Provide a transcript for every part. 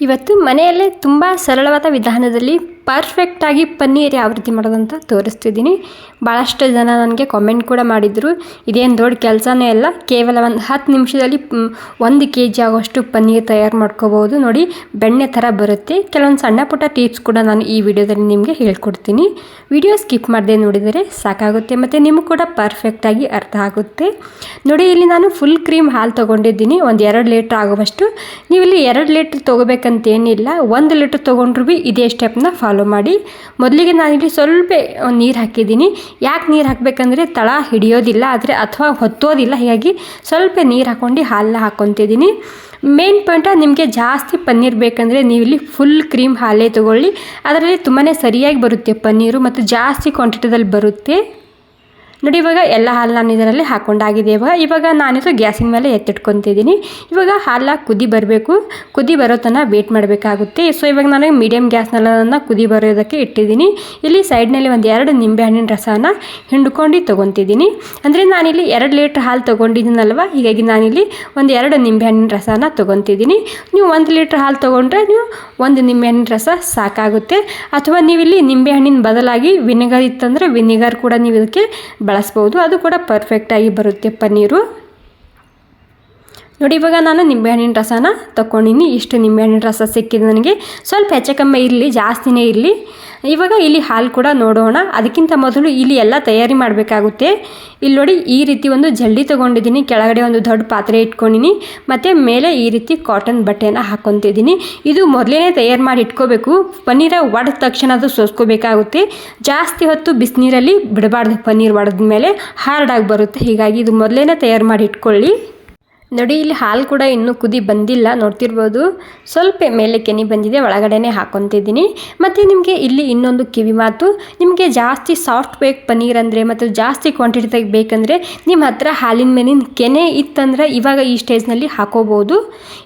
ಇವತ್ತು ಮನೆಯಲ್ಲೇ ತುಂಬ ಸರಳವಾದ ವಿಧಾನದಲ್ಲಿ ಪರ್ಫೆಕ್ಟಾಗಿ ಪನ್ನೀರ್ ಯಾವ ರೀತಿ ಮಾಡೋದಂತ ತೋರಿಸ್ತಿದ್ದೀನಿ. ಭಾಳಷ್ಟು ಜನ ನನಗೆ ಕಾಮೆಂಟ್ ಕೂಡ ಮಾಡಿದರು, ಇದೇನು ದೊಡ್ಡ ಕೆಲಸನೇ ಅಲ್ಲ, ಕೇವಲ ಒಂದು 10 ನಿಮಿಷದಲ್ಲಿ 1 kg ಆಗೋಷ್ಟು ಪನ್ನೀರ್ ತಯಾರು ಮಾಡ್ಕೋಬೋದು. ನೋಡಿ, ಬೆಣ್ಣೆ ಥರ ಬರುತ್ತೆ. ಕೆಲವೊಂದು ಸಣ್ಣ ಪುಟ್ಟ ಟಿಪ್ಸ್ ಕೂಡ ನಾನು ಈ ವಿಡಿಯೋದಲ್ಲಿ ನಿಮಗೆ ಹೇಳ್ಕೊಡ್ತೀನಿ. ವಿಡಿಯೋ ಸ್ಕಿಪ್ ಮಾಡದೆ ನೋಡಿದರೆ ಸಾಕಾಗುತ್ತೆ ಮತ್ತು ನಿಮಗೂ ಕೂಡ ಪರ್ಫೆಕ್ಟಾಗಿ ಅರ್ಥ ಆಗುತ್ತೆ. ನೋಡಿ, ಇಲ್ಲಿ ನಾನು ಫುಲ್ ಕ್ರೀಮ್ ಹಾಲು ತೊಗೊಂಡಿದ್ದೀನಿ, ಒಂದು 2 ಲೀಟ್ರ್ ಆಗುವಷ್ಟು. ನೀವು ಇಲ್ಲಿ 2 ಲೀಟ್ರ್ ತೊಗೋಬೇಕಂತೇನಿಲ್ಲ, 1 ಲೀಟ್ರ್ ತೊಗೊಂಡ್ರು ಭೀ ಇದೇ ಸ್ಟೆಪ್ನ ಫಾಲೋ ಮಾಡಿ. ಮೊದಲಿಗೆ ನಾನಿಲ್ಲಿ ಸ್ವಲ್ಪ ನೀರು ಹಾಕಿದ್ದೀನಿ. ಯಾಕೆ ನೀರು ಹಾಕಬೇಕಂದ್ರೆ ತಳ ಹಿಡಿಯೋದಿಲ್ಲ ಆದರೆ ಅಥವಾ ಹೊತ್ತೋದಿಲ್ಲ, ಹೀಗಾಗಿ ಸ್ವಲ್ಪ ನೀರು ಹಾಕ್ಕೊಂಡು ಹಾಲನ್ನ ಹಾಕ್ಕೊತಿದ್ದೀನಿ. ಮೇನ್ ಪಾಯಿಂಟ, ನಿಮಗೆ ಜಾಸ್ತಿ ಪನ್ನೀರ್ ಬೇಕಂದರೆ ನೀವು ಇಲ್ಲಿ ಫುಲ್ ಕ್ರೀಮ್ ಹಾಲೇ ತೊಗೊಳ್ಳಿ. ಅದರಲ್ಲಿ ತುಂಬಾ ಸರಿಯಾಗಿ ಬರುತ್ತೆ ಪನ್ನೀರು ಮತ್ತು ಜಾಸ್ತಿ ಕ್ವಾಂಟಿಟಿದಲ್ಲಿ ಬರುತ್ತೆ. ನೋಡಿ, ಇವಾಗ ಎಲ್ಲ ಹಾಲು ನಾನು ಇದರಲ್ಲಿ ಹಾಕ್ಕೊಂಡಾಗಿದೆ. ಇವಾಗ ನಾನಿದು ಗ್ಯಾಸಿನ ಮೇಲೆ ಎತ್ತಿಟ್ಕೊತಿದ್ದೀನಿ. ಇವಾಗ ಹಾಲ ಕುದಿ ಬರಬೇಕು, ಕುದಿ ಬರೋ ತನಕ ವೇಟ್ ಮಾಡಬೇಕಾಗುತ್ತೆ. ಸೊ ಇವಾಗ ನಾನು ಮೀಡಿಯಮ್ ಗ್ಯಾಸ್ನಲ್ಲನ್ನು ಕುದಿ ಬರೋದಕ್ಕೆ ಇಟ್ಟಿದ್ದೀನಿ. ಇಲ್ಲಿ ಸೈಡ್ನಲ್ಲಿ ಒಂದು 2 ನಿಂಬೆಹಣ್ಣಿನ ರಸನ ಹಿಂಡ್ಕೊಂಡು ತೊಗೊತಿದ್ದೀನಿ. ಅಂದರೆ ನಾನಿಲ್ಲಿ 2 ಲೀಟ್ರ್ ಹಾಲು ತೊಗೊಂಡಿದ್ದೀನಲ್ವ, ಹೀಗಾಗಿ ನಾನಿಲ್ಲಿ ಒಂದು 2 ನಿಂಬೆಹಣ್ಣಿನ ರಸನ ತೊಗೊತಿದ್ದೀನಿ. ನೀವು 1 ಲೀಟ್ರ್ ಹಾಲು ತೊಗೊಂಡ್ರೆ ನೀವು 1 ನಿಂಬೆಹಣ್ಣಿನ ರಸ ಸಾಕಾಗುತ್ತೆ. ಅಥವಾ ನೀವಿಲ್ಲಿ ನಿಂಬೆಹಣ್ಣಿನ ಬದಲಾಗಿ ವಿನೆಗರ್ ಇತ್ತಂದರೆ ವಿನೆಗರ್ ಕೂಡ ನೀವು ಇದಕ್ಕೆ ಬಳಸ್ಬೋದು, ಅದು ಕೂಡ ಪರ್ಫೆಕ್ಟಾಗಿ ಬರುತ್ತೆ ಪನ್ನೀರು. ನೋಡಿ, ಇವಾಗ ನಾನು ನಿಂಬೆಹಣ್ಣಿನ ರಸನ ತೊಗೊಂಡಿನಿ. ಇಷ್ಟು ನಿಂಬೆಹಣ್ಣಿನ ರಸ ಸಿಕ್ಕಿದೆ ನನಗೆ. ಸ್ವಲ್ಪ ಹೆಚ್ಚು ಕಮ್ಮಿ ಇರಲಿ, ಜಾಸ್ತಿನೇ ಇರಲಿ. ಇವಾಗ ಇಲ್ಲಿ ಹಾಲು ಕೂಡ ನೋಡೋಣ. ಅದಕ್ಕಿಂತ ಮೊದಲು ಇಲ್ಲಿ ಎಲ್ಲ ತಯಾರಿ ಮಾಡಬೇಕಾಗುತ್ತೆ. ಇಲ್ಲಿ ನೋಡಿ, ಈ ರೀತಿ ಒಂದು ಜಲ್ಡಿ ತೊಗೊಂಡಿದ್ದೀನಿ, ಕೆಳಗಡೆ ಒಂದು ದೊಡ್ಡ ಪಾತ್ರೆ ಇಟ್ಕೊಂಡಿನಿ ಮತ್ತು ಮೇಲೆ ಈ ರೀತಿ ಕಾಟನ್ ಬಟ್ಟೆನ ಹಾಕ್ಕೊತಿದ್ದೀನಿ. ಇದು ಮೊದಲೇ ತಯಾರು ಮಾಡಿ ಇಟ್ಕೋಬೇಕು. ಪನ್ನೀರ ಒಡೆದ ತಕ್ಷಣ ಅದು ಸೋಸ್ಕೋಬೇಕಾಗುತ್ತೆ. ಜಾಸ್ತಿ ಹೊತ್ತು ಬಿಸಿನೀರಲ್ಲಿ ಬಿಡಬಾರ್ದು, ಪನ್ನೀರ್ ಒಡೆದ ಮೇಲೆ ಹಾರ್ಡಾಗಿ ಬರುತ್ತೆ. ಹೀಗಾಗಿ ಇದು ಮೊದಲೇ ತಯಾರು ಮಾಡಿ ಇಟ್ಕೊಳ್ಳಿ. ನೋಡಿ, ಇಲ್ಲಿ ಹಾಲು ಕೂಡ ಇನ್ನೂ ಕುದಿ ಬಂದಿಲ್ಲ, ನೋಡ್ತಿರ್ಬೋದು. ಸ್ವಲ್ಪ ಮೇಲೆ ಕೆನೆ ಬಂದಿದೆ, ಒಳಗಡೆನೇ ಹಾಕ್ಕೊತಿದ್ದೀನಿ. ಮತ್ತು ನಿಮಗೆ ಇಲ್ಲಿ ಇನ್ನೊಂದು ಕಿವಿ ಮಾತು, ನಿಮಗೆ ಜಾಸ್ತಿ ಸಾಫ್ಟ್ ಬೇಕು ಪನ್ನೀರ್ ಅಂದರೆ ಮತ್ತು ಜಾಸ್ತಿ ಕ್ವಾಂಟಿಟಿದಾಗ ಬೇಕಂದರೆ ನಿಮ್ಮ ಹತ್ರ ಹಾಲಿನ ಮೇಲಿನ ಕೆನೆ ಇತ್ತಂದ್ರೆ ಇವಾಗ ಈ ಸ್ಟೇಜ್ನಲ್ಲಿ ಹಾಕೋಬೋದು.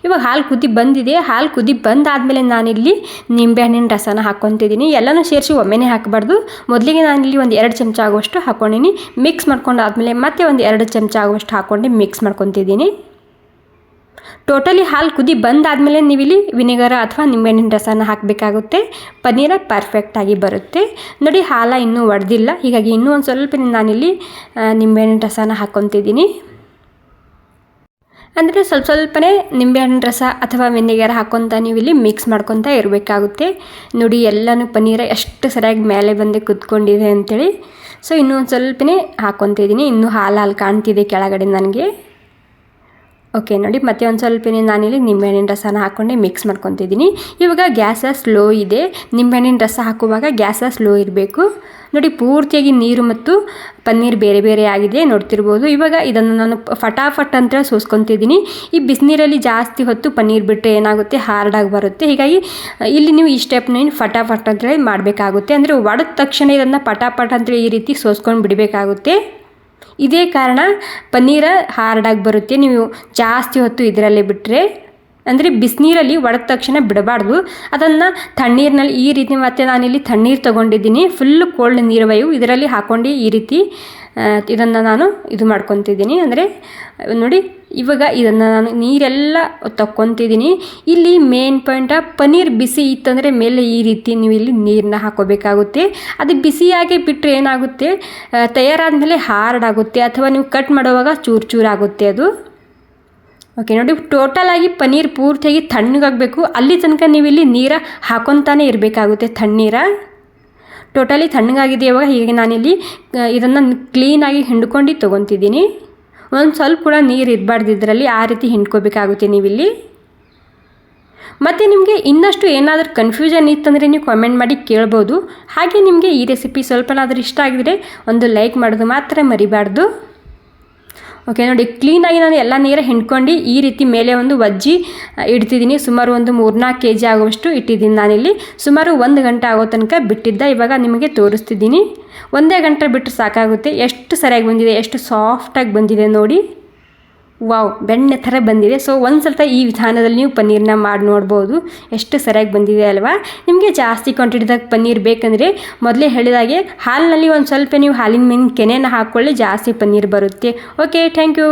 ಇವಾಗ ಹಾಲು ಕುದಿ ಬಂದಿದೆ. ಹಾಲು ಕುದಿ ಬಂದಾದಮೇಲೆ ನಾನಿಲ್ಲಿ ನಿಂಬೆಹಣ್ಣಿನ ರಸನ ಹಾಕ್ಕೊತಿದ್ದೀನಿ. ಎಲ್ಲನೂ ಸೇರಿಸಿ ಒಮ್ಮೆನೇ ಹಾಕಬಾರ್ದು. ಮೊದಲಿಗೆ ನಾನಿಲ್ಲಿ ಒಂದು 2 ಚಮಚ ಆಗುವಷ್ಟು ಹಾಕ್ಕೊಂಡಿನಿ. ಮಿಕ್ಸ್ ಮಾಡ್ಕೊಂಡಾದ್ಮೇಲೆ ಮತ್ತೆ ಒಂದು 2 ಚಮಚ ಆಗುವಷ್ಟು ಹಾಕ್ಕೊಂಡು ಮಿಕ್ಸ್ ಮಾಡ್ಕೊತಿದ್ದೀನಿ. ಟೋಟಲಿ ಹಾಲು ಕುದಿ ಬಂದಾದಮೇಲೆ ನೀವಿಲ್ಲಿ ವಿನೆಗರ ಅಥವಾ ನಿಂಬೆಹಣ್ಣಿನ ರಸನ ಹಾಕಬೇಕಾಗುತ್ತೆ. ಪನ್ನೀರ ಪರ್ಫೆಕ್ಟಾಗಿ ಬರುತ್ತೆ. ನೋಡಿ, ಹಾಲು ಇನ್ನೂ ಒಡೆದಿಲ್ಲ, ಹೀಗಾಗಿ ಇನ್ನೂ ಒಂದು ಸ್ವಲ್ಪ ನಾನಿಲ್ಲಿ ನಿಂಬೆಹಣ್ಣಿನ ರಸನ ಹಾಕ್ಕೊತಿದ್ದೀನಿ. ಅಂದರೆ ಸ್ವಲ್ಪನೇ ನಿಂಬೆಹಣ್ಣಿನ ರಸ ಅಥವಾ ವಿನೆಗರ್ ಹಾಕ್ಕೊತ ನೀವು ಇಲ್ಲಿ ಮಿಕ್ಸ್ ಮಾಡ್ಕೊತ ಇರಬೇಕಾಗುತ್ತೆ. ನೋಡಿ, ಎಲ್ಲನೂ ಪನ್ನೀರ ಎಷ್ಟು ಸರಿಯಾಗಿ ಮೇಲೆ ಬಂದು ಕುತ್ಕೊಂಡಿದೆ ಅಂಥೇಳಿ. ಸೊ ಇನ್ನೂ ಒಂದು ಸ್ವಲ್ಪನೇ ಹಾಕ್ಕೊತಿದ್ದೀನಿ. ಇನ್ನೂ ಹಾಲು ಕಾಣ್ತಿದೆ ಕೆಳಗಡೆ ನನಗೆ. ಓಕೆ, ನೋಡಿ, ಮತ್ತೆ ಒಂದು ಸ್ವಲ್ಪನೇ ನಾನಿಲ್ಲಿ ನಿಂಬೆಹಣ್ಣಿನ ರಸನ ಹಾಕ್ಕೊಂಡೆ ಮಿಕ್ಸ್ ಮಾಡ್ಕೊತಿದ್ದೀನಿ. ಇವಾಗ ಗ್ಯಾಸ ಸ್ಲೋ ಇದೆ. ನಿಂಬೆಹಣ್ಣಿನ ರಸ ಹಾಕುವಾಗ ಗ್ಯಾಸ ಸ್ಲೋ ಇರಬೇಕು. ನೋಡಿ, ಪೂರ್ತಿಯಾಗಿ ನೀರು ಮತ್ತು ಪನ್ನೀರ್ ಬೇರೆ ಬೇರೆ ಆಗಿದೆ, ನೋಡ್ತಿರ್ಬೋದು. ಇವಾಗ ಇದನ್ನು ನಾನು ಫಟಾಫಟ್ ಅಂತ ಸೋಸ್ಕೊತಿದ್ದೀನಿ. ಈ ಬಿಸಿನೀರಲ್ಲಿ ಜಾಸ್ತಿ ಹೊತ್ತು ಪನ್ನೀರ್ ಬಿಟ್ಟರೆ ಏನಾಗುತ್ತೆ, ಹಾರ್ಡಾಗಿ ಬರುತ್ತೆ. ಹೀಗಾಗಿ ಇಲ್ಲಿ ನೀವು ಈ ಸ್ಟೆಪ್ನ ಫಟಾಫಟ್ ಅಂತೇಳಿ ಮಾಡಬೇಕಾಗುತ್ತೆ. ಅಂದರೆ ಒಡೆದ ತಕ್ಷಣ ಇದನ್ನು ಪಟಾಪಟ್ ಅಂತೇಳಿ ಈ ರೀತಿ ಸೋಸ್ಕೊಂಡು ಬಿಡಬೇಕಾಗುತ್ತೆ. ಇದೇ ಕಾರಣ ಪನ್ನೀರ ಹಾರ್ಡಾಗಿ ಬರುತ್ತೆ. ನೀವು ಜಾಸ್ತಿ ಹೊತ್ತು ಇದರಲ್ಲೇ ಬಿಟ್ಟರೆ, ಅಂದರೆ ಬಿಸಿನೀರಲ್ಲಿ ಒಡೆದ ತಕ್ಷಣ ಬಿಡಬಾರ್ದು. ಅದನ್ನು ತಣ್ಣೀರಿನಲ್ಲಿ ಈ ರೀತಿ, ಮತ್ತು ನಾನಿಲ್ಲಿ ತಣ್ಣೀರು ತೊಗೊಂಡಿದ್ದೀನಿ, ಫುಲ್ಲು ಕೋಲ್ಡ್ ನೀರು ಇದರಲ್ಲಿ ಹಾಕ್ಕೊಂಡು ಈ ರೀತಿ ಇದನ್ನು ನಾನು ಇದು ಮಾಡ್ಕೊತಿದ್ದೀನಿ. ಅಂದರೆ ನೋಡಿ, ಇವಾಗ ಇದನ್ನು ನಾನು ನೀರೆಲ್ಲ ತಕ್ಕೊತಿದ್ದೀನಿ. ಇಲ್ಲಿ ಮೇನ್ ಪಾಯಿಂಟ, ಪನ್ನೀರ್ ಬಿಸಿ ಇತ್ತಂದರೆ ಮೇಲೆ ಈ ರೀತಿ ನೀವು ಇಲ್ಲಿ ನೀರನ್ನ ಹಾಕೋಬೇಕಾಗುತ್ತೆ. ಅದು ಬಿಸಿಯಾಗಿ ಬಿಟ್ಟರೆ ಏನಾಗುತ್ತೆ, ತಯಾರಾದಮೇಲೆ ಹಾರ್ಡ್ ಆಗುತ್ತೆ ಅಥವಾ ನೀವು ಕಟ್ ಮಾಡುವಾಗ ಚೂರು ಚೂರು ಆಗುತ್ತೆ ಅದು. ಓಕೆ, ನೋಡಿ, ಟೋಟಲಾಗಿ ಪನ್ನೀರ್ ಪೂರ್ತಿಯಾಗಿ ತಣ್ಣಗಾಗಬೇಕು. ಅಲ್ಲಿ ತನಕ ನೀವು ಇಲ್ಲಿ ನೀರು ಹಾಕೊತಾನೆ ಇರಬೇಕಾಗುತ್ತೆ. ತಣ್ಣೀರ ಟೋಟಲಿ ತಣ್ಣಗಾಗಿದೆ ಇವಾಗ. ಹೀಗೆ ನಾನಿಲ್ಲಿ ಇದನ್ನು ಕ್ಲೀನಾಗಿ ಹಿಂಡ್ಕೊಂಡು ತೊಗೊತಿದ್ದೀನಿ. ಒಂದು ಸ್ವಲ್ಪ ಕೂಡ ನೀರು ಇರಬಾರ್ದು ಇದರಲ್ಲಿ, ಆ ರೀತಿ ಹಿಂಡ್ಕೋಬೇಕಾಗುತ್ತೆ ನೀವಿಲ್ಲಿ. ಮತ್ತು ನಿಮಗೆ ಇನ್ನಷ್ಟು ಏನಾದರೂ ಕನ್ಫ್ಯೂಷನ್ ಇತ್ತಂದರೆ ನೀವು ಕಾಮೆಂಟ್ ಮಾಡಿ ಕೇಳ್ಬೋದು. ಹಾಗೆ ನಿಮಗೆ ಈ ರೆಸಿಪಿ ಸ್ವಲ್ಪನಾದರೂ ಇಷ್ಟ ಆಗಿದರೆ ಒಂದು ಲೈಕ್ ಮಾಡೋದು ಮಾತ್ರ ಮರಿಬಾರ್ದು. ಓಕೆ, ನೋಡಿ, ಕ್ಲೀನಾಗಿ ನಾನು ಎಲ್ಲ ನೀರು ಹಿಂಡ್ಕೊಂಡು ಈ ರೀತಿ ಮೇಲೆ ಒಂದು ವಜ್ಜಿ ಇಡ್ತಿದ್ದೀನಿ. ಸುಮಾರು ಒಂದು 3-4 kg ಆಗುವಷ್ಟು ಇಟ್ಟಿದ್ದೀನಿ ನಾನಿಲ್ಲಿ. ಸುಮಾರು 1 ಗಂಟೆ ಆಗೋ ತನಕ ಬಿಟ್ಟಿದ್ದ. ಇವಾಗ ನಿಮಗೆ ತೋರಿಸ್ತಿದ್ದೀನಿ. 1 ಗಂಟೆ ಬಿಟ್ಟು ಸಾಕಾಗುತ್ತೆ. ಎಷ್ಟು ಸರಿಯಾಗಿ ಬಂದಿದೆ, ಎಷ್ಟು ಸಾಫ್ಟಾಗಿ ಬಂದಿದೆ ನೋಡಿ. ವಾವ್, ಬೆಣ್ಣೆ ಥರ ಬಂದಿದೆ. ಸೊ ಒಂದು ಸ್ವಲ್ಪ ಈ ವಿಧಾನದಲ್ಲಿ ನೀವು ಪನ್ನೀರನ್ನ ಮಾಡಿ ನೋಡ್ಬೋದು, ಎಷ್ಟು ಸರಿಯಾಗಿ ಬಂದಿದೆ ಅಲ್ವಾ. ನಿಮಗೆ ಜಾಸ್ತಿ ಕ್ವಾಂಟಿಟಿದಾಗ ಪನ್ನೀರ್ ಬೇಕಂದರೆ ಮೊದಲೇ ಹೇಳಿದಾಗೆ ಹಾಲಿನಲ್ಲಿ ಒಂದು ಸ್ವಲ್ಪ ನೀವು ಹಾಲಿನ ಮೇಲಿನ ಕೆನೆಯನ್ನು ಹಾಕ್ಕೊಳ್ಳಿ, ಜಾಸ್ತಿ ಪನ್ನೀರ್ ಬರುತ್ತೆ. Okay, thank you.